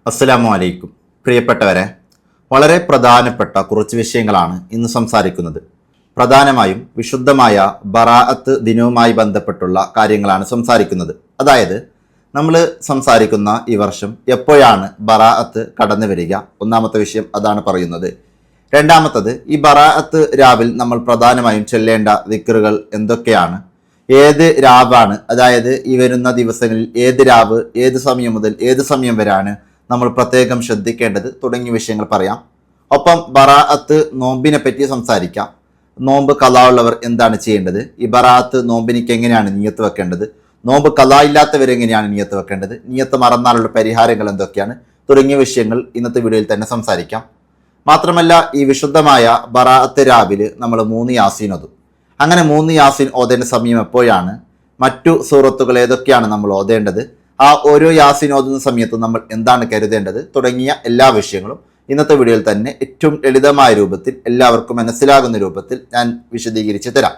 അസ്സലാമു അലൈക്കും. പ്രിയപ്പെട്ടവരെ, വളരെ പ്രധാനപ്പെട്ട കുറച്ച് വിഷയങ്ങളാണ് ഇന്ന് സംസാരിക്കുന്നത്. പ്രധാനമായും വിശുദ്ധമായ ബറാഅത്ത് ദിനവുമായി ബന്ധപ്പെട്ടുള്ള കാര്യങ്ങളാണ് സംസാരിക്കുന്നത്. അതായത് നമ്മൾ സംസാരിക്കുന്ന ഈ വർഷം എപ്പോഴാണ് ബറാഅത്ത് കടന്നു വരിക? ഒന്നാമത്തെ വിഷയം അതാണ് പറയുന്നത്. രണ്ടാമത്തത്, ഈ ബറാഅത്ത് രാവിൽ നമ്മൾ പ്രധാനമായും ചൊല്ലേണ്ട ദിക്റുകൾ എന്തൊക്കെയാണ്? ഏത് രാവാണ്, അതായത് ഈ വരുന്ന ദിവസങ്ങളിൽ ഏത് രാവ്, ഏത് സമയം മുതൽ ഏത് സമയം വരെയാണ് നമ്മൾ പ്രത്യേകം ശ്രദ്ധിക്കേണ്ടത് തുടങ്ങിയ വിഷയങ്ങൾ പറയാം. ഒപ്പം ബറാഅത്ത് നോമ്പിനെ പറ്റി സംസാരിക്കാം. നോമ്പ് ഖളാ ഉള്ളവർ എന്താണ് ചെയ്യേണ്ടത്? ഈ ബറാഅത്ത് നോമ്പിനിക്ക് എങ്ങനെയാണ് നിയ്യത്ത് വെക്കേണ്ടത്? നോമ്പ് ഖളാ ഇല്ലാത്തവരെങ്ങനെയാണ് നിയ്യത്ത് വെക്കേണ്ടത്? നിയ്യത്ത് മറന്നാലുള്ള പരിഹാരങ്ങൾ എന്തൊക്കെയാണ്? തുടങ്ങിയ വിഷയങ്ങൾ ഇന്നത്തെ വീഡിയോയിൽ തന്നെ സംസാരിക്കാം. മാത്രമല്ല, ഈ വിശുദ്ധമായ ബറാഅത്ത് രാവിലെ നമ്മൾ 3 യാസീൻ ഓതും. അങ്ങനെ 3 യാസീൻ ഓതേണ്ട സമയം എപ്പോഴാണ്? മറ്റു സൂറത്തുകൾ ഏതൊക്കെയാണ് നമ്മൾ ഓതേണ്ടത്? ആ ഓരോ യാസീൻ ഓതുന്ന സമയത്ത് നമ്മൾ എന്താണ് കരുതേണ്ടത്? തുടങ്ങിയ എല്ലാ വിഷയങ്ങളും ഇന്നത്തെ വീഡിയോയിൽ തന്നെ ഏറ്റവും ലളിതമായ രൂപത്തിൽ എല്ലാവർക്കും മനസ്സിലാകുന്ന രൂപത്തിൽ ഞാൻ വിശദീകരിച്ച് തരാം.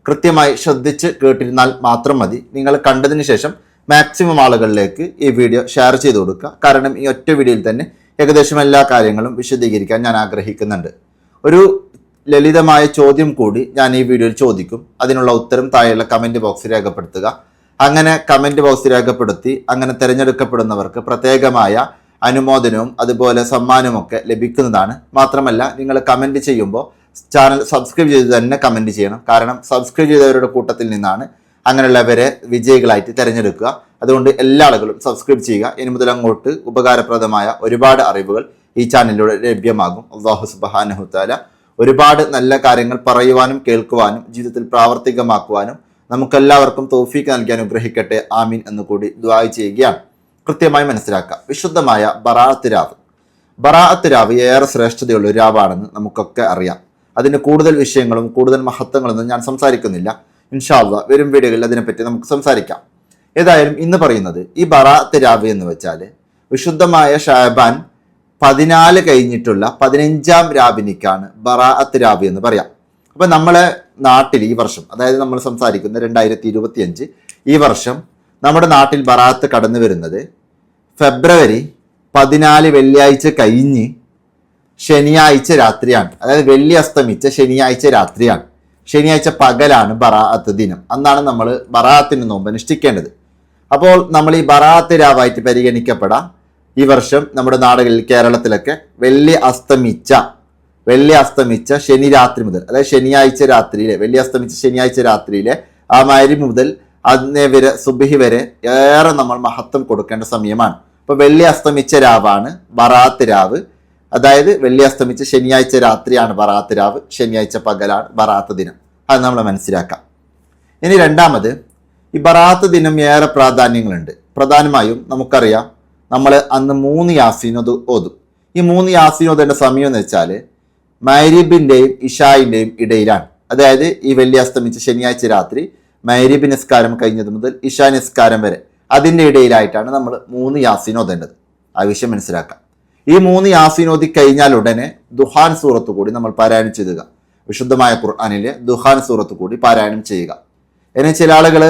കൃത്യമായി ശ്രദ്ധിച്ച് കേട്ടിരുന്നാൽ മാത്രം മതി. നിങ്ങൾ കണ്ടതിന് ശേഷം മാക്സിമം ആളുകളിലേക്ക് ഈ വീഡിയോ ഷെയർ ചെയ്ത് കൊടുക്കുക. കാരണം ഈ ഒറ്റ വീഡിയോയിൽ തന്നെ ഏകദേശം എല്ലാ കാര്യങ്ങളും വിശദീകരിക്കാൻ ഞാൻ ആഗ്രഹിക്കുന്നുണ്ട്. ഒരു ലളിതമായ ചോദ്യം കൂടി ഞാൻ ഈ വീഡിയോയിൽ ചോദിക്കും. അതിനുള്ള ഉത്തരം താഴെയുള്ള കമൻറ്റ് ബോക്സിൽ രേഖപ്പെടുത്തുക. അങ്ങനെ കമൻറ്റ് ബോക്സിൽ രേഖപ്പെടുത്തി അങ്ങനെ തിരഞ്ഞെടുക്കപ്പെടുന്നവർക്ക് പ്രത്യേകമായ അനുമോദനവും അതുപോലെ സമ്മാനമൊക്കെ ലഭിക്കുന്നതാണ്. മാത്രമല്ല, നിങ്ങൾ കമൻറ്റ് ചെയ്യുമ്പോൾ ചാനൽ സബ്സ്ക്രൈബ് ചെയ്ത് തന്നെ കമൻറ്റ് ചെയ്യണം. കാരണം സബ്സ്ക്രൈബ് ചെയ്തവരുടെ കൂട്ടത്തിൽ നിന്നാണ് അങ്ങനെയുള്ളവരെ വിജയികളായിട്ട് തിരഞ്ഞെടുക്കുക. അതുകൊണ്ട് എല്ലാ ആളുകളും സബ്സ്ക്രൈബ് ചെയ്യുക. ഇനി മുതൽ അങ്ങോട്ട് ഉപകാരപ്രദമായ ഒരുപാട് അറിവുകൾ ഈ ചാനലിലൂടെ ലഭ്യമാകും. അല്ലാഹു സുബ്ഹാനഹു തആല ഒരുപാട് നല്ല കാര്യങ്ങൾ പറയുവാനും കേൾക്കുവാനും ജീവിതത്തിൽ പ്രാവർത്തികമാക്കുവാനും നമുക്കെല്ലാവർക്കും തൗഫീഖ് നൽകി അനുഗ്രഹിക്കട്ടെ. ആമീൻ എന്ന് കൂടി ദുആ ചെയ്യുകയാണ്. കൃത്യമായി മനസ്സിലാക്കുക, വിശുദ്ധമായ ബറാഅത്ത് രാവ് ഏറെ ശ്രേഷ്ഠതയുള്ള ഒരു രാവാണെന്ന് നമുക്കൊക്കെ അറിയാം. അതിന് കൂടുതൽ വിഷയങ്ങളും കൂടുതൽ മഹത്വങ്ങളൊന്നും ഞാൻ സംസാരിക്കുന്നില്ല. ഇൻഷാ അല്ലാഹ് വരും വീഡിയോകളിൽ അതിനെപ്പറ്റി നമുക്ക് സംസാരിക്കാം. ഏതായാലും ഇന്ന് പറയുന്നത് ഈ ബറാഅത്ത് രാവ് എന്ന് വെച്ചാൽ വിശുദ്ധമായ ഷഅബാൻ 14 കഴിഞ്ഞിട്ടുള്ള 15-ാം രാവിനിക്കാണ് ബറാഅത്ത് രാവ് എന്ന് പറയാം. അപ്പം നമ്മളെ നാട്ടിൽ ഈ വർഷം, അതായത് നമ്മൾ സംസാരിക്കുന്ന 2025 ഈ വർഷം നമ്മുടെ നാട്ടിൽ ബറാഅത്ത് കടന്നു വരുന്നത് ഫെബ്രുവരി 14 വെള്ളിയാഴ്ച കഴിഞ്ഞ് ശനിയാഴ്ച രാത്രിയാണ്. അതായത് വെള്ളി അസ്തമിച്ച ശനിയാഴ്ച രാത്രിയാണ്. ശനിയാഴ്ച പകലാണ് ബറാഅത്ത് ദിനം. അന്നാണ് നമ്മൾ ബറാഅത്തിന് നോമ്പ് അനുഷ്ഠിക്കേണ്ടത്. അപ്പോൾ നമ്മൾ ഈ ബറാഅത്ത് രാവായിട്ട് പരിഗണിക്കപ്പെടാം. ഈ വർഷം നമ്മുടെ നാടുകളിൽ കേരളത്തിലൊക്കെ വെള്ളി അസ്തമിച്ച ശനി രാത്രി മുതൽ, അതായത് ശനിയാഴ്ച രാത്രിയിലെ വെള്ളി അസ്തമിച്ച ശനിയാഴ്ച രാത്രിയിലെ ആ മഗ്‌രിബ് മുതൽ അതിനെ വരെ സുബ്ഹി വരെ ഏറെ നമ്മൾ മഹത്വം കൊടുക്കേണ്ട സമയമാണ്. അപ്പോൾ വെള്ളി അസ്തമിച്ച രാവാണ് ബറാഅത്ത് രാവ്. അതായത് വെള്ളി അസ്തമിച്ച ശനിയാഴ്ച രാത്രിയാണ് ബറാഅത്ത് രാവ്, ശനിയാഴ്ച പകലാണ് ബറാഅത്ത് ദിനം. അത് നമ്മൾ മനസ്സിലാക്കാം. ഇനി രണ്ടാമത്, ഈ ബറാഅത്ത് ദിനം ഏറെ പ്രാധാന്യങ്ങളുണ്ട്. പ്രധാനമായും നമുക്കറിയാം, നമ്മൾ അന്ന് 3 യാസീൻ ഓതും. ഈ 3 യാസീൻ ഓതേണ്ട സമയം എന്ന് വെച്ചാൽ മഗ്‌രിബിന്റെയും ഇശാഇന്റെയും ഇടയിലാണ്. അതായത് ഈ വെള്ളി അസ്തമിച്ച ശനിയാഴ്ച രാത്രി മഗ്‌രിബ് നിസ്കാരം കഴിഞ്ഞത് മുതൽ ഇശാ നിസ്കാരം വരെ അതിൻ്റെ ഇടയിലായിട്ടാണ് നമ്മൾ 3 യാസീൻ ഓതേണ്ടത്. ആ വിഷയം മനസ്സിലാക്കാം. ഈ 3 യാസീൻ ഓതി കഴിഞ്ഞാൽ ഉടനെ ദുഹാൻ സൂറത്ത് കൂടി നമ്മൾ പാരായണം ചെയ്യുക. വിശുദ്ധമായ ഖുർആനിലെ ദുഹാൻ സൂറത്ത് കൂടി പാരായണം ചെയ്യുക. ഇനി ചില ആളുകൾ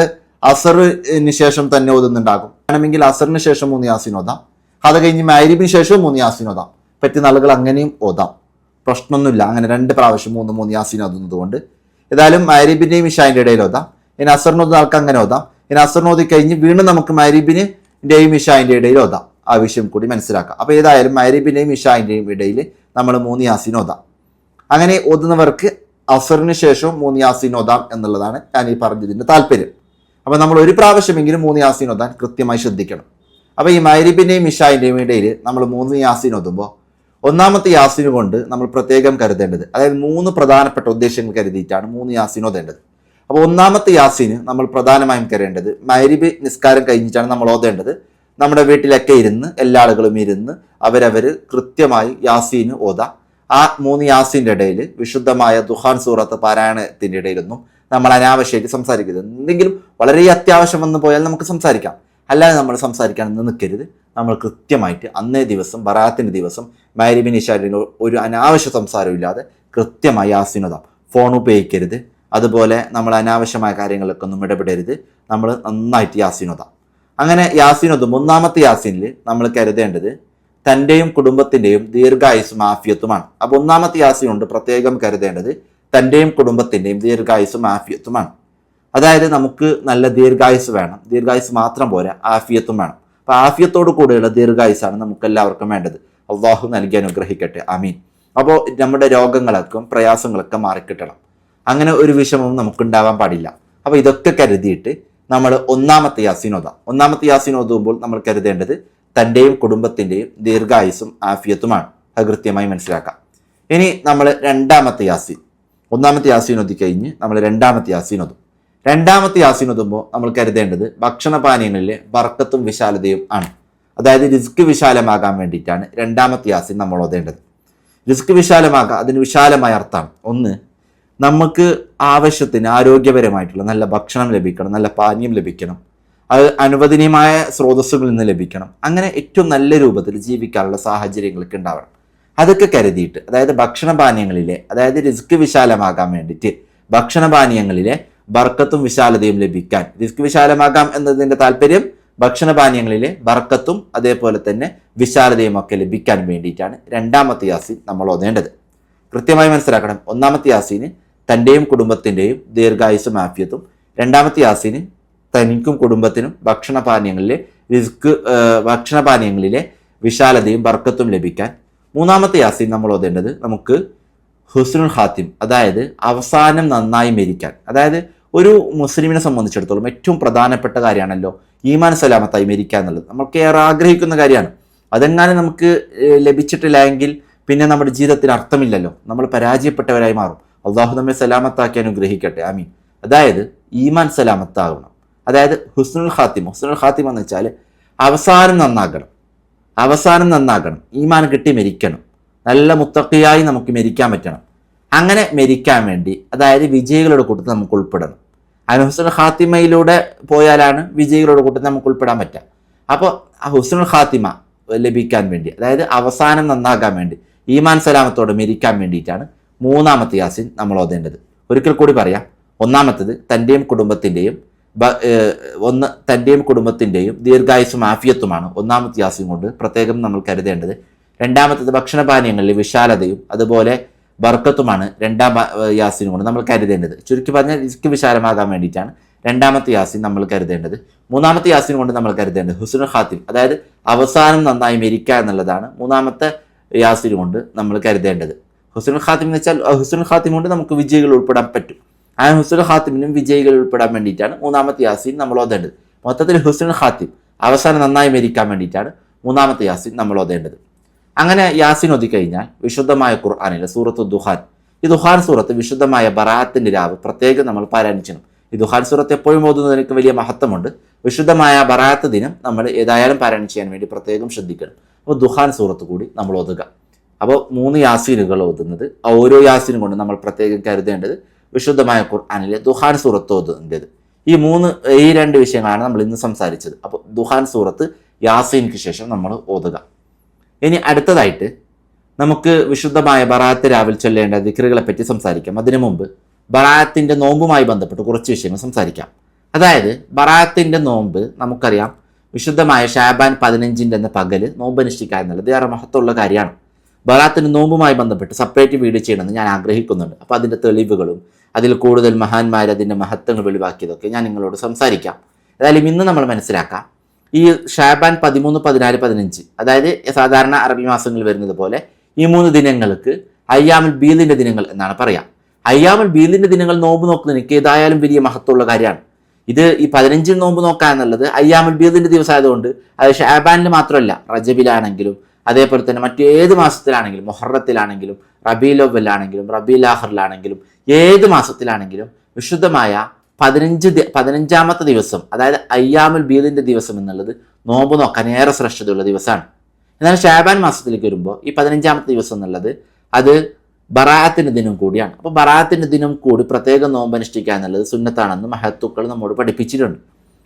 അസറിന് ശേഷം തന്നെ ഓതുന്നുണ്ടാകും. വേണമെങ്കിൽ അസറിന് ശേഷം 3 യാസീൻ ഓതാം. അത് കഴിഞ്ഞ് മഗ്‌രിബിന് ശേഷവും 3 യാസീൻ ഓതാം. പറ്റുന്ന ആളുകൾ അങ്ങനെയും ഓതാം, പ്രശ്നമൊന്നുമില്ല. അങ്ങനെ 2 പ്രാവശ്യം 3 യാസീൻ ഓതുന്നത് കൊണ്ട് ഏതായാലും മഗ്‌രിബിന്റെയും ഇശാന്റെ ഇടയിൽ ഓതാം. ഇനി അസറിന് ഓതുന്ന ആൾക്ക് അങ്ങനെ ഓതാം. ഇനി അസറിന് ഓതി കഴിഞ്ഞ് വീണ്ടും നമുക്ക് മഗ്‌രിബിന്റെയും ഇശാന്റെ ഇടയിൽ ഓതാം. ആ വിഷയം കൂടി മനസ്സിലാക്കാം. അപ്പോൾ ഏതായാലും മഗ്‌രിബിന്റെയും ഇശാന്റെയും ഇടയിൽ നമ്മൾ 3 യാസീൻ ഓതാം. അങ്ങനെ ഓതുന്നവർക്ക് അസറിന് ശേഷവും 3 യാസീൻ ഓതാം എന്നുള്ളതാണ് ഞാൻ ഈ പറഞ്ഞതിൻ്റെ താല്പര്യം. അപ്പോൾ നമ്മൾ ഒരു പ്രാവശ്യമെങ്കിലും 3 യാസീൻ ഓതാൻ കൃത്യമായി ശ്രദ്ധിക്കണം. അപ്പോൾ ഈ മഗ്‌രിബിന്റെയും ഇശാന്റെയും ഇടയിൽ നമ്മൾ 3 യാസീൻ ഓതുമ്പോൾ ഒന്നാമത്തെ യാസീൻ കൊണ്ട് നമ്മൾ പ്രത്യേകം കരുതേണ്ടത്, അതായത് 3 പ്രധാനപ്പെട്ട ഉദ്ദേശങ്ങൾ കരുതിയിട്ടാണ് 3 യാസീൻ ഓതേണ്ടത്. അപ്പോൾ ഒന്നാമത്തെ യാസീന് നമ്മൾ പ്രധാനമായും കരുതേണ്ടത് മഗ്‌രിബ് നിസ്കാരം കഴിഞ്ഞിട്ടാണ് നമ്മൾ ഓതേണ്ടത്. നമ്മുടെ വീട്ടിലൊക്കെ ഇരുന്ന് എല്ലാ ആളുകളും ഇരുന്ന് അവരവർ കൃത്യമായി യാസീന് ഓതാം. ആ 3 യാസീൻ്റെ ഇടയിൽ വിശുദ്ധമായ ദുഹാൻ സൂറത്ത് പാരായണത്തിൻ്റെ ഇടയിലൊന്നും നമ്മൾ അനാവശ്യമായിട്ട് സംസാരിക്കരുത്. എന്തെങ്കിലും വളരെ അത്യാവശ്യം വന്നു പോയാൽ നമുക്ക് സംസാരിക്കാം, അല്ലാതെ നമ്മൾ സംസാരിക്കാൻ നിൽക്കരുത്. നമ്മൾ കൃത്യമായിട്ട് അന്നേ ദിവസം ബറാഅത്തിൻ്റെ ദിവസം മഗ്‌രിബിന് ഇശാഇന് ഒരു അനാവശ്യ സംസാരമില്ലാതെ കൃത്യമായി യാസീൻ ഓതാം. ഫോൺ ഉപയോഗിക്കരുത്. അതുപോലെ നമ്മൾ അനാവശ്യമായ കാര്യങ്ങളിലൊക്കെ ഒന്നും ഇടപെടരുത്. നമ്മൾ നന്നായിട്ട് യാസീൻ ഓതാം. അങ്ങനെ യാസീൻ ഓതും. ഒന്നാമത്തെ യാസീനിൽ നമ്മൾ കരുതേണ്ടത് തന്റെയും കുടുംബത്തിന്റെയും ദീർഘായുസ്സും ആഫിയത്തുമാണ്. അപ്പൊ ഒന്നാമത്തെ യാസീൻ കൊണ്ട് പ്രത്യേകം കരുതേണ്ടത് തന്റെയും കുടുംബത്തിന്റെയും ദീർഘായുസ്സും ആഫിയത്തുമാണ്. അതായത് നമുക്ക് നല്ല ദീർഘായുസ് വേണം, ദീർഘായുസ് മാത്രം പോരാ, ആഫിയത്തും വേണം. അപ്പൊ ആഫിയത്തോടു കൂടിയുള്ള ദീർഘായുസാണ് നമുക്ക് എല്ലാവർക്കും വേണ്ടത്. അള്ളാഹു നൽകി അനുഗ്രഹിക്കട്ടെ, ആമീൻ. അപ്പോൾ നമ്മുടെ രോഗങ്ങളൊക്കെ പ്രയാസങ്ങളൊക്കെ മാറിക്കിട്ടണം, അങ്ങനെ ഒരു വിഷമവും നമുക്കുണ്ടാവാൻ പാടില്ല. അപ്പൊ ഇതൊക്കെ കരുതിയിട്ട് നമ്മൾ ഒന്നാമത്തെ യാസീൻ ഓതാം. ഒന്നാമത്തെ യാസീൻ ഓതുമ്പോൾ നമ്മൾ കരുതേണ്ടത് തന്റെയും കുടുംബത്തിന്റെയും ദീർഘായുസും ആഫിയത്തുമാണ്. അത് കൃത്യമായി മനസ്സിലാക്കാം. ഇനി നമ്മൾ രണ്ടാമത്തെ യാസീൻ, ഒന്നാമത്തെ യാസീൻ ഓതി കഴിഞ്ഞ് നമ്മൾ രണ്ടാമത്തെ യാസീൻ ഓതും. രണ്ടാമത്തെ യാസീൻ ഓതുമ്പോൾ നമ്മൾ കരുതേണ്ടത് ഭക്ഷണപാനീയങ്ങളിലെ ബർക്കത്തും വിശാലതയും ആണ്. അതായത് റിസ്ക് വിശാലമാകാൻ വേണ്ടിയിട്ടാണ് രണ്ടാമത്തെ യാസീൻ നമ്മൾ ഓതേണ്ടത്. റിസ്ക് വിശാലമാകാൻ അതിന് വിശാലമായ അർത്ഥമാണ്. ഒന്ന്, നമുക്ക് ആവശ്യത്തിന് ആരോഗ്യപരമായിട്ടുള്ള നല്ല ഭക്ഷണം ലഭിക്കണം, നല്ല പാനീയം ലഭിക്കണം, അത് അനുവദനീയമായ സ്രോതസ്സുകളിൽ നിന്ന് ലഭിക്കണം. അങ്ങനെ ഏറ്റവും നല്ല രൂപത്തിൽ ജീവിക്കാനുള്ള സാഹചര്യങ്ങളൊക്കെ ഉണ്ടാവണം. അതൊക്കെ കരുതിയിട്ട്, അതായത് ഭക്ഷണപാനീയങ്ങളിലെ, അതായത് റിസ്ക് വിശാലമാകാൻ വേണ്ടിയിട്ട് ഭക്ഷണപാനീയങ്ങളിലെ ബർക്കത്തും വിശാലതയും ലഭിക്കാൻ, റിസ്ക് വിശാലമാകാം എന്നതിന്റെ താല്പര്യം ഭക്ഷണപാനീയങ്ങളിലെ ബർക്കത്തും അതേപോലെ തന്നെ വിശാലതയും ഒക്കെ ലഭിക്കാൻ വേണ്ടിയിട്ടാണ് രണ്ടാമത്തെ യാസീൻ നമ്മൾ ഓതേണ്ടത്. കൃത്യമായി മനസ്സിലാക്കണം. ഒന്നാമത്തെ യാസീന് തന്റെയും കുടുംബത്തിന്റെയും ദീർഘായുസ്സും ആഫിയത്തും, രണ്ടാമത്തെ യാസീന് തനിക്കും കുടുംബത്തിനും ഭക്ഷണപാനീയങ്ങളിലെ വിശാലതയും ബർക്കത്തും ലഭിക്കാൻ. മൂന്നാമത്തെ യാസീൻ നമ്മൾ ഓതേണ്ടത് നമുക്ക് ഹുസ്നുൽ ഖാത്തിം, അതായത് അവസാനം നന്നായി മരിക്കാൻ. അതായത് ഒരു മുസ്ലിമിനെ സംബന്ധിച്ചിടത്തോളം ഏറ്റവും പ്രധാനപ്പെട്ട കാര്യമാണല്ലോ ഈമാൻ സലാമത്തായി മരിക്കുക എന്നുള്ളത്. നമ്മൾക്ക് ഏറെ ആഗ്രഹിക്കുന്ന കാര്യമാണ്. അതെങ്ങാനും നമുക്ക് ലഭിച്ചിട്ടില്ല എങ്കിൽ പിന്നെ നമ്മുടെ ജീവിതത്തിന് അർത്ഥമില്ലല്ലോ, നമ്മൾ പരാജയപ്പെട്ടവരായി മാറും. അള്ളാഹു നമ്മെ സലാമത്താക്കി അനുഗ്രഹിക്കട്ടെ, ആമീൻ. അതായത് ഈമാൻ സലാമത്താകണം, അതായത് ഹുസ്നുൽ ഖാത്തിം. ഹുസ്നുൽ ഖാത്തിം എന്ന് വെച്ചാൽ അവസാനം നന്നാകണം, ഈമാൻ കിട്ടി മരിക്കണം, നല്ല മുത്തഖിയായി നമുക്ക് മരിക്കാൻ പറ്റണം. അങ്ങനെ മരിക്കാൻ വേണ്ടി, അതായത് വിജയികളുടെ കൂട്ടത്തിൽ നമുക്ക് ഉൾപ്പെടണം. ഹുസ്നുൽ ഖാത്തിമയിലൂടെ പോയാലാണ് വിജയികളുടെ കൂട്ടത്തിൽ നമുക്ക് ഉൾപ്പെടാൻ പറ്റുക. അപ്പോൾ ഹുസ്നുൽ ഖാത്തിമ ലഭിക്കാൻ വേണ്ടി, അതായത് അവസാനം നന്നാകാൻ വേണ്ടി, ഈമാൻ സലാമത്തോടെ മരിക്കാൻ വേണ്ടിയിട്ടാണ് മൂന്നാമത്തെ യാസീൻ നമ്മൾ ഓതേണ്ടത്. ഒരിക്കൽ കൂടി പറയാം. ഒന്നാമത്തത് തന്റെയും കുടുംബത്തിന്റെയും ദീർഘായുസ്സും ആഫിയത്തുമാണ് ഒന്നാമത്തെ യാസീൻ കൊണ്ട് പ്രത്യേകം നമ്മൾ കരുതേണ്ടത്. രണ്ടാമത്തത് ഭക്ഷണപാനീയങ്ങളിലെ വിശാലതയും അതുപോലെ ബർക്കത്തുമാണ് രണ്ടാം യാസീൻ കൊണ്ട് നമ്മൾ കരുതേണ്ടത്. ചുരുക്കി പറഞ്ഞാൽ റിസ്ക് വിശാലമാകാൻ വേണ്ടിയിട്ടാണ് രണ്ടാമത്തെ യാസീൻ നമ്മൾ കരുതേണ്ടത്. മൂന്നാമത്തെ യാസീൻ കൊണ്ട് നമ്മൾ കരുതേണ്ടത് ഹുസ്നുൽ ഖാത്തിം, അതായത് അവസാനം നന്നായി മരിക്കുക എന്നുള്ളതാണ് മൂന്നാമത്തെ യാസീൻ കൊണ്ട് നമ്മൾ കരുതേണ്ടത്. ഹുസ്നുൽ ഖാത്തിം എന്ന് വെച്ചാൽ ഹുസ്നുൽ ഖാത്തിം കൊണ്ട് നമുക്ക് വിജയികൾ ഉൾപ്പെടാൻ പറ്റും. ആ ഹുസ്നുൽ ഖാത്തിമിനും വിജയികൾ ഉൾപ്പെടാൻ വേണ്ടിയിട്ടാണ് മൂന്നാമത്തെ യാസീൻ നമ്മൾ ഓതേണ്ടത്. മൊത്തത്തിൽ ഹുസ്നുൽ ഖാത്തിം, അവസാനം നന്നായി മരിക്കാൻ വേണ്ടിയിട്ടാണ് മൂന്നാമത്തെ യാസീൻ നമ്മൾ ഓതേണ്ടത്. അങ്ങനെ യാസീൻ ഒതുക്കഴിഞ്ഞാൽ വിശുദ്ധമായ ഖുർആനിലെ സൂറത്ത് ദുഹാൻ, ഈ ദുഹാൻ സൂറത്ത് വിശുദ്ധമായ ബറാഅത്തിന്റെ രാവ് പ്രത്യേകം നമ്മൾ പാരായണിക്കണം. ഈ ദുഹാൻ സൂറത്ത് എപ്പോഴും ഓതുന്നതിന് വലിയ മഹത്വമുണ്ട്. വിശുദ്ധമായ ബറാഅത്ത് ദിനം നമ്മൾ ഏതായാലും പാരായണം ചെയ്യാൻ വേണ്ടി പ്രത്യേകം ശ്രദ്ധിക്കണം. അപ്പോൾ ദുഹാൻ സൂറത്ത് കൂടി നമ്മൾ ഓതുക. അപ്പോൾ 3 യാസീനുകൾ ഓതുന്നത്, ഓരോ യാസീനും കൊണ്ട് നമ്മൾ പ്രത്യേകം കരുതേണ്ടത് വിശുദ്ധമായ ഖുർആനിലെ ദുഹാൻ സൂറത്ത് ഓതുന്നതിൻ്റെത്. ഈ 2 വിഷയങ്ങളാണ് നമ്മൾ ഇന്ന് സംസാരിച്ചത്. അപ്പോൾ ദുഹാൻ സൂറത്ത് യാസീനിക്ക് ശേഷം നമ്മൾ ഓതുക. ഇനി അടുത്തതായിട്ട് നമുക്ക് വിശുദ്ധമായ ബറാഅത്ത് രാവിൽ ചൊല്ലേണ്ട ദിക്റുകളെ പറ്റി സംസാരിക്കാം. അതിനു മുമ്പ് ബറാഅത്തിന്റെ നോമ്പുമായി ബന്ധപ്പെട്ട് കുറച്ച് വിഷയങ്ങൾ സംസാരിക്കാം. അതായത് ബറാഅത്തിന്റെ നോമ്പ് നമുക്കറിയാം, വിശുദ്ധമായ ഷാബാൻ 15 എന്ന പകല് നോമ്പ് അനുഷ്ഠിക്കുക എന്നുള്ളത് ഏറെ മഹത്വമുള്ള കാര്യമാണ്. ബറാഅത്തിന്റെ നോമ്പുമായി ബന്ധപ്പെട്ട് സെപ്പറേറ്റ് വീഡിയോ ചെയ്യണമെന്ന് ഞാൻ ആഗ്രഹിക്കുന്നുണ്ട്. അപ്പോൾ അതിൻ്റെ തെളിവുകളും അതിൽ കൂടുതൽ മഹാന്മാർ അതിൻ്റെ മഹത്വങ്ങൾ വെളിവാക്കിയതൊക്കെ ഞാൻ നിങ്ങളോട് സംസാരിക്കാം. ഏതായാലും ഇന്ന് നമ്മൾ മനസ്സിലാക്കാം, ഈ ഷാബാൻ 13, 14, 15, അതായത് സാധാരണ അറബി മാസങ്ങളിൽ വരുന്നത് പോലെ ഈ 3 ദിനങ്ങൾക്ക് അയ്യാമുൽ ബീദിന്റെ ദിനങ്ങൾ എന്നാണ് പറയാം. അയ്യാമുൽ ബീദിന്റെ ദിനങ്ങൾ നോമ്പ് നോക്കുന്നതിന് ഏതായാലും വലിയ മഹത്വമുള്ള കാര്യമാണ്. ഇത് ഈ 15 നോമ്പ് നോക്കുക എന്നുള്ളത് അയ്യാമുൽ ബീദിന്റെ ദിവസം ആയതുകൊണ്ട് അത് ഷാബാനിൽ മാത്രമല്ല, റജബിലാണെങ്കിലും അതേപോലെ തന്നെ മറ്റേത് മാസത്തിലാണെങ്കിലും, മുഹറത്തിലാണെങ്കിലും, റബീഉൽ അവ്വലാണെങ്കിലും, റബീഉൽ ആഖിറിലാണെങ്കിലും, ഏത് മാസത്തിലാണെങ്കിലും വിശുദ്ധമായ 15ാമത്തെ ദിവസം, അതായത് അയ്യാമുൽ ബീദിന്റെ ദിവസം എന്നുള്ളത് നോമ്പ് നോക്കാൻ ഏറെ ശ്രേഷ്ഠതയുള്ള ദിവസമാണ്. എന്നാൽ ഷാബാൻ മാസത്തിലേക്ക് വരുമ്പോൾ ഈ 15ാമത്തെ ദിവസം എന്നുള്ളത് അത് ബറാഅത്തിന്റെ ദിനം കൂടിയാണ്. അപ്പോൾ ബറാഅത്തിന്റെ ദിനം കൂടി പ്രത്യേകം നോമ്പ് അനുഷ്ഠിക്കുക എന്നുള്ളത് സുന്നത്താണെന്ന് മഹത്തുക്കൾ നമ്മോട് പഠിപ്പിച്ചിട്ടുണ്ട്.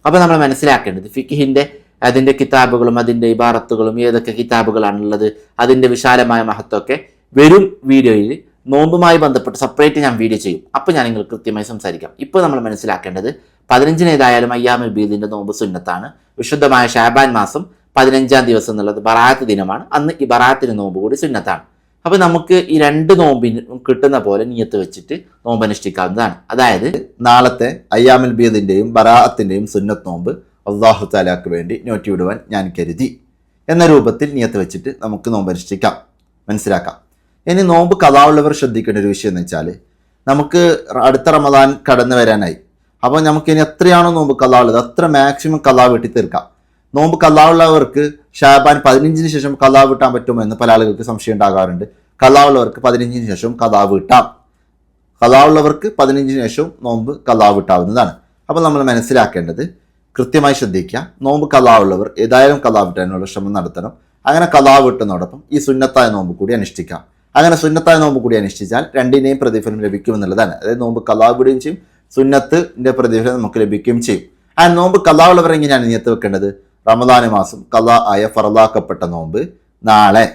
അപ്പോൾ നമ്മൾ മനസ്സിലാക്കേണ്ടത് ഫിഖ്ഹിന്റെ അതിൻ്റെ കിതാബുകളും അതിൻ്റെ ഇബാറത്തുകളും ഏതൊക്കെ കിതാബുകളാണുള്ളത്, അതിൻ്റെ വിശാലമായ മഹത്വമൊക്കെ വരും വീഡിയോയിൽ നോമ്പുമായി ബന്ധപ്പെട്ട് സെപ്പറേറ്റ് ഞാൻ വീഡിയോ ചെയ്യും. അപ്പോൾ ഞാൻ നിങ്ങൾ കൃത്യമായി സംസാരിക്കാം. ഇപ്പോൾ നമ്മൾ മനസ്സിലാക്കേണ്ടത് 15 ഏതായാലും അയ്യാമുൽ ബീദിന്റെ നോമ്പ് സുന്നത്താണ്. വിശുദ്ധമായ ഷാബാൻ മാസം 15-ാം ദിവസം എന്നുള്ളത് ബറാത്ത് ദിനമാണ്. അന്ന് ഈ ബറാത്തിന് നോമ്പ് കൂടി സുന്നത്താണ്. അപ്പോൾ നമുക്ക് ഈ 2 നോമ്പിനും കിട്ടുന്ന പോലെ നിയത്ത് വെച്ചിട്ട് നോമ്പ് അനുഷ്ഠിക്കാവുന്നതാണ്. അതായത് നാളത്തെ അയ്യാമുൽ ബീദിന്റെയും ബറാഅത്തിന്റെയും സുന്നത്ത് നോമ്പ് അള്ളാഹു താലാക്ക് വേണ്ടി നോറ്റിവിടുവാൻ ഞാൻ കരുതി എന്ന രൂപത്തിൽ നിയത്ത് വെച്ചിട്ട് നമുക്ക് നോമ്പ് അനുഷ്ഠിക്കാം, മനസ്സിലാക്കാം. ഇനി നോമ്പ് ഖളാ ഉള്ളവർ ശ്രദ്ധിക്കേണ്ട ഒരു വിഷയം എന്ന് വെച്ചാൽ, നമുക്ക് അടുത്ത റമദാൻ കടന്നു വരാനായി. അപ്പോൾ നമുക്കിനി എത്രയാണോ നോമ്പ് ഖളാ ഉള്ളത് അത്ര മാക്സിമം ഖളാ വീട്ടി തീർക്കാം. നോമ്പ് ഖളാ ഉള്ളവർക്ക് ഷാബാൻ 15-ന് ശേഷം ഖളാ വീട്ടാൻ പറ്റുമോ എന്ന് പല ആളുകൾക്ക് സംശയം ഉണ്ടാകാറുണ്ട്. ഖളാ ഉള്ളവർക്ക് 15-ന് ശേഷം ഖളാ വീട്ടാം. ഖളാ ഉള്ളവർക്ക് 15-ന് ശേഷം നോമ്പ് ഖളാ വീട്ടാവുന്നതാണ്. അപ്പോൾ നമ്മൾ മനസ്സിലാക്കേണ്ടത് കൃത്യമായി ശ്രദ്ധിക്കുക. നോമ്പ് ഖളാ ഉള്ളവർ ഏതായാലും ഖളാ വീട്ടാനുള്ള ശ്രമം നടത്തണം. അങ്ങനെ ഖളാ വീട്ടുന്നതോടൊപ്പം ഈ സുന്നത്തായ നോമ്പ് കൂടി അനുഷ്ഠിക്കാം. അങ്ങനെ സുന്നത്തായ നോമ്പ് കൂടി അനുഷ്ഠിച്ചാൽ രണ്ടിനെയും പ്രതിഫലം ലഭിക്കുമെന്നുള്ളതാണ്. അതായത് നോമ്പ് ഖളാ വിടുകയും ചെയ്യും, സുന്നത്തിന്റെ പ്രതിഫലം നമുക്ക് ലഭിക്കുകയും ചെയ്യും. ആ നോമ്പ് ഖളാ ഉള്ളവർ എങ്ങനെയാണ് നിയത്ത് വെക്കേണ്ടത്? റമദാൻ മാസം ഖളാ ആയ ഫറലാക്കപ്പെട്ട നോമ്പ് നാളെ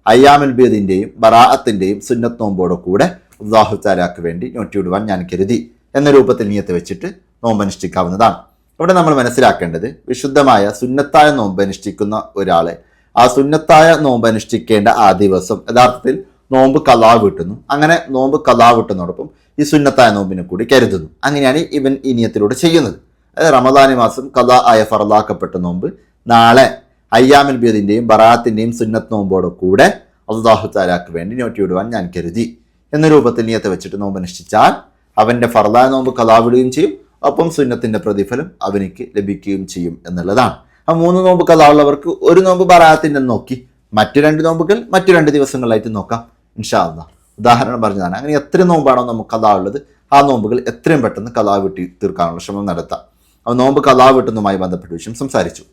അയ്യാമുൽ ബീദിന്റെയും ബറാഅത്തിന്റെയും സുന്നത്ത് നോമ്പോട് കൂടെ അല്ലാഹു തആലക്ക് വേണ്ടി നോറ്റിവിടുവാൻ ഞാൻ കരുതി എന്ന രൂപത്തിൽ നിയത്ത് വെച്ചിട്ട് നോമ്പ് അനുഷ്ഠിക്കാവുന്നതാണ്. ഇവിടെ നമ്മൾ മനസ്സിലാക്കേണ്ടത് വിശുദ്ധമായ സുന്നത്തായ നോമ്പ് അനുഷ്ഠിക്കുന്ന ഒരാളെ ആ സുന്നത്തായ നോമ്പ് അനുഷ്ഠിക്കേണ്ട ആ ദിവസം യഥാർത്ഥത്തിൽ നോമ്പ് ഖളാ വീട്ടുന്നു. അങ്ങനെ നോമ്പ് ഖളാ വീട്ടുന്നതോടൊപ്പം ഈ സുന്നത്തായ നോമ്പിനെ കൂടി കരുതുന്നു. അങ്ങനെയാണ് ഇവൻ ഈ നിയത്തിലൂടെ ചെയ്യുന്നത്. അതായത് റമദാൻ മാസം ഖളാ ആയ ഫറലാക്കപ്പെട്ട നോമ്പ് നാളെ അയ്യാമുൽ ബീദിന്റെയും ബറാഅത്തിന്റെയും സുന്നത്ത് നോമ്പോട് കൂടെ അല്ലാഹു തആലക്ക് വേണ്ടി നോറ്റിവിടുവാൻ ഞാൻ കരുതി എന്ന രൂപത്തിൽ നിയത്ത് വെച്ചിട്ട് നോമ്പ് അനുഷ്ഠിച്ചാൽ അവന്റെ ഫർദായ നോമ്പ് ഖളാ വിടുകയും ചെയ്യും, ഒപ്പം സുന്നത്തിന്റെ പ്രതിഫലം അവനിക്ക് ലഭിക്കുകയും ചെയ്യും എന്നുള്ളതാണ്. ആ 3 നോമ്പ് ഖളാ ഉള്ളവർക്ക് ഒരു നോമ്പ് ബറാഅത്തിന്റെ നോക്കി മറ്റു 2 നോമ്പുകൾ മറ്റു 2 ദിവസങ്ങളിലായിട്ട് നോക്കാം ഇൻഷാ അല്ലാഹ്. ഉദാഹരണം പറഞ്ഞതാണ്. അങ്ങനെ എത്ര നോമ്പാണോ നമുക്ക് ഖളാ ഉള്ളത് ആ നോമ്പുകൾ എത്രയും പെട്ടെന്ന് ഖളാ വീട്ടി തീർക്കാനുള്ള ശ്രമം നടത്താം. അപ്പോൾ നോമ്പ് ഖളാ വീട്ടുന്നതുമായി ബന്ധപ്പെട്ട വിഷയം സംസാരിച്ചു.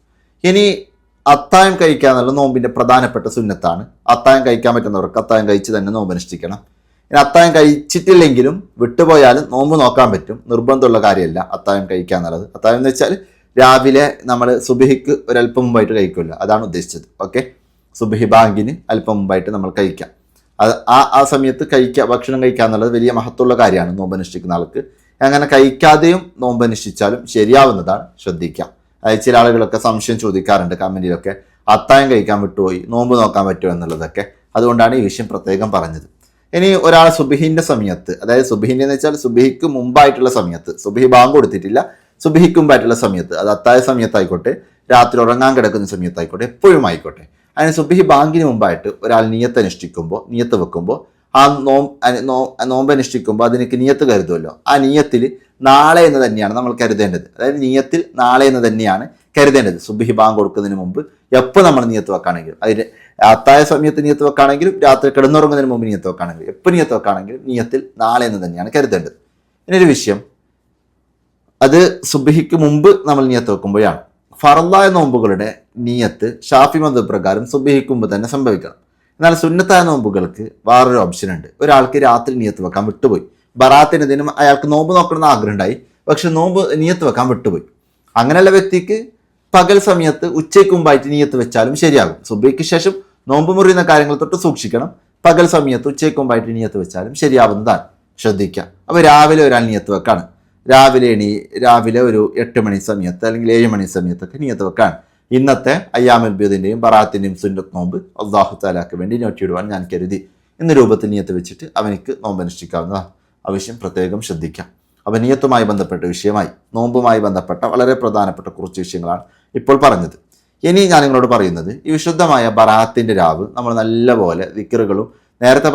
ഇനി അത്തായം കഴിക്കുക എന്നുള്ള നോമ്പിന്റെ പ്രധാനപ്പെട്ട സുന്നത്താണ്. അത്തായം കഴിക്കാൻ പറ്റുന്നവർക്ക് അത്തായം കഴിച്ച് തന്നെ നോമ്പ് അനുഷ്ഠിക്കണം. ഇനി അത്തായം കഴിച്ചിട്ടില്ലെങ്കിലും വിട്ടുപോയാലും നോമ്പ് നോക്കാൻ പറ്റും. നിർബന്ധമുള്ള കാര്യമല്ല അത്തായം കഴിക്കുക എന്നുള്ളത്. അത്തായം എന്ന് വെച്ചാൽ രാവിലെ നമ്മൾ സുബഹിക്ക് ഒരല്പം മുമ്പായിട്ട് കഴിക്കുമല്ലോ, അതാണ് ഉദ്ദേശിച്ചത്. ഓക്കെ, സുബഹി ബാങ്കിന് അല്പം മുമ്പായിട്ട് നമ്മൾ കഴിക്കാം. അത് ആ സമയത്ത് ഭക്ഷണം കഴിക്കുക എന്നുള്ളത് വലിയ മഹത്വമുള്ള കാര്യമാണ് നോമ്പ് അനുഷ്ഠിക്കുന്ന ആൾക്ക്. അങ്ങനെ കഴിക്കാതെയും നോമ്പ് അനുഷ്ഠിച്ചാലും ശരിയാവുന്നതാണ്, ശ്രദ്ധിക്കാം. അതായത് ചില ആളുകളൊക്കെ സംശയം ചോദിക്കാറുണ്ട് കമന്റിലൊക്കെ, അത്തായം കഴിക്കാൻ വിട്ടുപോയി നോമ്പ് നോക്കാൻ പറ്റുമോ എന്നുള്ളതൊക്കെ. അതുകൊണ്ടാണ് ഈ വിഷയം പ്രത്യേകം പറഞ്ഞത്. ഇനി ഒരാൾ സുബഹിന്റെ സമയത്ത്, അതായത് സുബഹിന്റെ എന്ന് വെച്ചാൽ സുബഹിക്ക് മുമ്പായിട്ടുള്ള സമയത്ത്, സുബഹി ബാങ്ക് കൊടുത്തിട്ടില്ല, സുബഹിക്ക് മുമ്പായിട്ടുള്ള സമയത്ത്, അത് അത്തായ സമയത്തായിക്കോട്ടെ രാത്രി ഉറങ്ങാൻ കിടക്കുന്ന സമയത്തായിക്കോട്ടെ എപ്പോഴും ആയിക്കോട്ടെ, അതിന് സുബഹി ബാങ്കിന് മുമ്പായിട്ട് ഒരാൾ നിയത്ത് വെക്കുമ്പോൾ ആ നോമ്പ് അനുഷ്ഠിക്കുമ്പോൾ അതിനൊക്കെ നിയത്ത് കരുതുമല്ലോ. ആ നിയത്തിൽ നാളെ എന്ന് തന്നെയാണ് നമ്മൾ കരുതേണ്ടത്. അതായത് നിയത്തിൽ നാളെ എന്ന് തന്നെയാണ് കരുതേണ്ടത്. സുബഹി ബാങ്ക് കൊടുക്കുന്നതിന് മുമ്പ് എപ്പോൾ നമ്മൾ നിയത്ത് വെക്കുകയാണെങ്കിലും, അതിന് അത്തായ സമയത്ത് നിയത്ത് വെക്കുകയാണെങ്കിലും രാത്രി കിടന്നുറങ്ങുന്നതിന് മുമ്പ് നിയത്ത് വെക്കുകയാണെങ്കിലും എപ്പോൾ നിയത്ത് വെക്കുകയാണെങ്കിലും നിയത്തിൽ നാളെ എന്ന് തന്നെയാണ് കരുതേണ്ടത്. ഇനിയൊരു വിഷയം, അത് സുബഹിക്ക് മുമ്പ് നമ്മൾ നിയത്ത് വെക്കുമ്പോഴാണ്. ഫറലായ നോമ്പുകളുടെ നിയത്ത് ഷാഫി മദ്ഹബ് പ്രകാരം സുബഹിക്ക് മുമ്പ് തന്നെ സംഭവിക്കണം. എന്നാൽ സുന്നത്തായ നോമ്പുകൾക്ക് വേറൊരു ഓപ്ഷൻ ഉണ്ട്. ഒരാൾക്ക് രാത്രി നിയത്ത് വെക്കാൻ വിട്ടുപോയി, ബറാത്തിന് ദിനം അയാൾക്ക് നോമ്പ് നോക്കണമെന്ന് ആഗ്രഹം ഉണ്ടായി, പക്ഷെ നോമ്പ് നിയത്ത് വെക്കാൻ വിട്ടുപോയി. അങ്ങനെയുള്ള വ്യക്തിക്ക് പകൽ സമയത്ത് ഉച്ചയ്ക്ക് മുമ്പായിട്ട് നിയത്ത് വെച്ചാലും ശരിയാകും. സുബഹിക്ക് ശേഷം നോമ്പ് മുറിയുന്ന കാര്യങ്ങൾ തൊട്ട് സൂക്ഷിക്കണം. പകൽ സമയത്ത് ഉച്ചയ്ക്ക് മുമ്പായിട്ട് നിയത്ത് വെച്ചാലും ശരിയാവുന്നതാണ്, ശ്രദ്ധിക്കുക. അപ്പോൾ രാവിലെ ഒരാൾ നിയത്ത് വെക്കാണ്, രാവിലെ ഒരു 8 മണി സമയത്ത് അല്ലെങ്കിൽ 7 മണി സമയത്തൊക്കെ നിയത്ത് വെക്കാണ്. ഇന്നത്തെ അയ്യാമുൽ ബീദിന്റെയും ബറാഅത്തിന്റെയും സുന്നത്ത് നോമ്പ് അല്ലാഹു തആലക്ക് വേണ്ടി നോറ്റിയിടുവാൻ ഞാൻ കരുതി എന്ന രൂപത്തിൽ നിയത്ത് വെച്ചിട്ട് അവനിക്ക് നോമ്പ് അനുഷ്ഠിക്കാവുന്നതാണ്. ആ വിഷയം പ്രത്യേകം ശ്രദ്ധിക്കാം. അപ്പോൾ നിയത്തുമായി ബന്ധപ്പെട്ട വിഷയമായി, നോമ്പുമായി ബന്ധപ്പെട്ട വളരെ പ്രധാനപ്പെട്ട കുറച്ച് വിഷയങ്ങളാണ് ഇപ്പോൾ പറഞ്ഞത്. ഇനി ഞാൻ നിങ്ങളോട് പറയുന്നത്, ഈ വിശുദ്ധമായ ബറാഅത്തിന്റെ രാവ് നമ്മൾ നല്ലപോലെ ദിക്റുകളും നേരത്തെ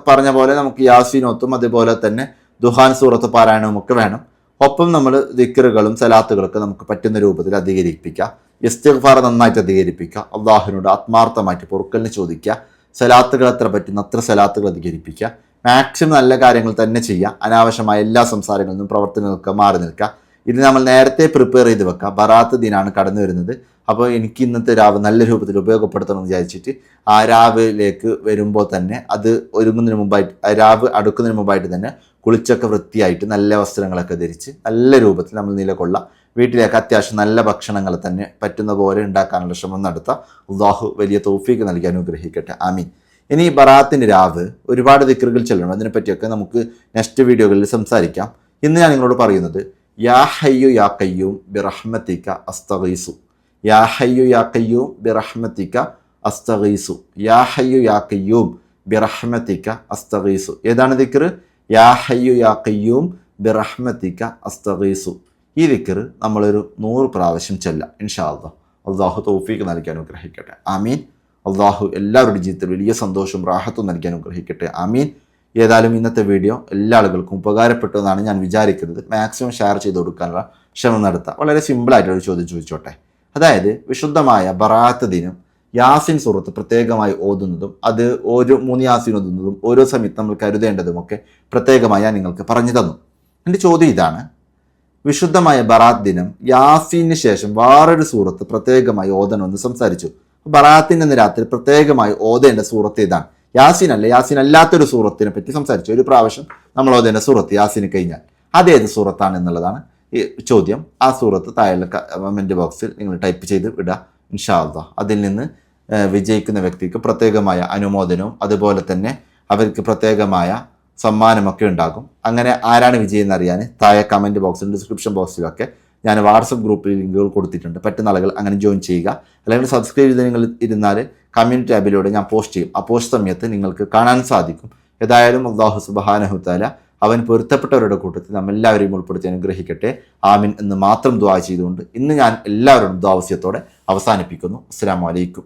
പറഞ്ഞ പോലെ നമുക്ക് യാസീനോത്തും അതുപോലെ തന്നെ ദുഹാൻ സൂറത്ത് പാരായണവും ഒക്കെ വേണം. ഒപ്പം നമ്മൾ ദിക്റുകളും സലാത്തുകളൊക്കെ നമുക്ക് പറ്റുന്ന രൂപത്തിൽ അധികരിപ്പിക്കുക. ഇസ്തിഗ്ഫാർ നന്നായിട്ട് അധികരിപ്പിക്കുക. അള്ളാഹുവിനോട് ആത്മാർത്ഥമായിട്ട് പൊറുക്കലിന് ചോദിക്കുക. സലാത്തുകൾ എത്ര പറ്റുന്ന അത്ര സലാത്തുകൾ അധികരിപ്പിക്കുക. മാക്സിമം നല്ല കാര്യങ്ങൾ തന്നെ ചെയ്യുക. അനാവശ്യമായ എല്ലാ സംസാരങ്ങളിൽ നിന്നും പ്രവർത്തനങ്ങൾക്ക് മാറി നിൽക്കുക. ഇത് നമ്മൾ നേരത്തെ പ്രിപ്പയർ ചെയ്ത് വെക്കുക. ബറാത്ത് ദിനാണ് കടന്നു വരുന്നത്. അപ്പോൾ എനിക്ക് ഇന്നത്തെ രാവ് നല്ല രൂപത്തിൽ ഉപയോഗപ്പെടുത്തണം എന്ന് വിചാരിച്ചിട്ട് ആ രാവിലേക്ക് വരുമ്പോൾ തന്നെ അത് ഒരുങ്ങുന്നതിന് മുമ്പായിട്ട്, രാവ് അടുക്കുന്നതിന് മുമ്പായിട്ട് തന്നെ കുളിച്ചൊക്കെ വൃത്തിയായിട്ട് നല്ല വസ്ത്രങ്ങളൊക്കെ ധരിച്ച് നല്ല രൂപത്തിൽ നമ്മൾ നിലകൊള്ളാം. വീട്ടിലേക്ക് അത്യാവശ്യം നല്ല ഭക്ഷണങ്ങൾ തന്നെ പറ്റുന്ന പോലെ ഉണ്ടാക്കാനുള്ള ശ്രമം നടത്താം. അല്ലാഹു വലിയ തൗഫീഖ് നൽകി അനുഗ്രഹിക്കട്ടെ, ആമീൻ. ഇനി ബറാത്തിന്റെ രാവ് ഒരുപാട് ദിക്റുകൾ ചെല്ലണം. അതിനെപ്പറ്റിയൊക്കെ നമുക്ക് നെക്സ്റ്റ് വീഡിയോകളിൽ സംസാരിക്കാം. ഇന്ന് ഞാൻ നിങ്ങളോട് പറയുന്നത് യാ ഹയ്യു യാ ഖയ്യൂം ബിറഹ്മതിക അസ്തഗീസു യാ ഹയ്യു യാ ഖയ്യൂം ബിറഹ്മതിക അസ്തഗീസു. യാ ഹയ്യു യാ ഖയ്യൂം ബിറഹ്മതിക അസ്തഗീസു. ഏതാണ് ദിക്ർ? യാ ഹയ്യു യാ ഖയ്യൂം ബിറഹ്മതിക അസ്തഗീസു. ഈ ദിക്ർ നമ്മളൊരു 100 പ്രാവശ്യം ചെല്ലാം ഇൻഷാ അല്ലാഹ്. അള്ളാഹു തൗഫീഖ് നൽകി അനുഗ്രഹിക്കട്ടെ. ആമീൻ. അള്ളാഹു എല്ലാവരുടെ ജീവിതത്തിൽ വലിയ സന്തോഷവും റാഹത്തും നൽകി അനുഗ്രഹിക്കട്ടെ. ആമീൻ. ഏതായാലും ഇന്നത്തെ വീഡിയോ എല്ലാ ആളുകൾക്കും ഉപകാരപ്പെട്ടു എന്നാണ് ഞാൻ വിചാരിക്കുന്നത്. മാക്സിമം ഷെയർ ചെയ്ത് കൊടുക്കാനുള്ള ശ്രമം നടത്താം. വളരെ സിമ്പിളായിട്ടൊരു ചോദ്യം ചോദിച്ചോട്ടെ. അതായത് വിശുദ്ധമായ ബറാഅത്ത് ദിനം യാസിൻ സൂറത്ത് പ്രത്യേകമായി ഓതുന്നതും അത് ഓരോ 3 യാസിൻ ഓതുന്നതും ഓരോ സമയത്ത് നമ്മൾ കരുതേണ്ടതുമൊക്കെ പ്രത്യേകമായി ഞാൻ നിങ്ങൾക്ക് പറഞ്ഞു തന്നു. എൻ്റെ ചോദ്യം ഇതാണ്: വിശുദ്ധമായ ബറാഅത്ത് ദിനം യാസീന് ശേഷം വേറൊരു സൂറത്ത് പ്രത്യേകമായി ഓതണമെന്ന് സംസാരിച്ചു. ബറാഅത്തിൻ്റെ അന്ന് രാത്രി പ്രത്യേകമായി ഓതേണ്ട സൂറത്ത് ഇതാണ്. യാസീൻ അല്ലാത്തൊരു സൂറത്തിനെ പറ്റി സംസാരിച്ചു. ഒരു പ്രാവശ്യം നമ്മൾ ഓതേണ്ട സൂറത്ത് യാസീന് കഴിഞ്ഞാൽ അതേത് സൂറത്താണ് എന്നുള്ളതാണ് ഈ ചോദ്യം. ആ സൂറത്ത് താഴെ കമൻറ്റ് ബോക്സിൽ നിങ്ങൾ ടൈപ്പ് ചെയ്ത് വിടുക ഇൻഷാ അല്ലാഹ്. അതിൽ നിന്ന് വിജയിക്കുന്ന വ്യക്തിക്ക് പ്രത്യേകമായ അനുമോദനവും അതുപോലെ തന്നെ അവർക്ക് പ്രത്യേകമായ സമ്മാനമൊക്കെ ഉണ്ടാകും. അങ്ങനെ ആരാണ് വിജയം എന്നറിയാൻ താഴെ കമൻറ്റ് ബോക്സിലും ഡിസ്ക്രിപ്ഷൻ ബോക്സിലൊക്കെ ഞാൻ വാട്സപ്പ് ഗ്രൂപ്പിൽ ലിങ്കുകൾ കൊടുത്തിട്ടുണ്ട്. പറ്റുന്ന ആളുകൾ അങ്ങനെ ജോയിൻ ചെയ്യുക. അല്ലെങ്കിൽ സബ്സ്ക്രൈബ് ചെയ്ത് നിങ്ങൾ ഇരുന്നാൽ കമ്മ്യൂണിറ്റി ടാബിലൂടെ ഞാൻ പോസ്റ്റ് ചെയ്യും. ആ പോസ്റ്റ് സമയത്ത് നിങ്ങൾക്ക് കാണാൻ സാധിക്കും. ഏതായാലും അല്ലാഹു സുബ്ഹാനഹു തആല അവൻ പൊരുത്തപ്പെട്ടവരുടെ കൂട്ടത്തിൽ നമ്മെല്ലാവരെയും ഉൾപ്പെടുത്തി അനുഗ്രഹിക്കട്ടെ. ആമീൻ എന്ന് മാത്രം ദുആ ചെയ്തുകൊണ്ട് ഇന്ന് ഞാൻ എല്ലാവരോടും ദുആ വസിയത്തോടെ അവസാനിപ്പിക്കുന്നു. അസ്സലാമു അലൈക്കും.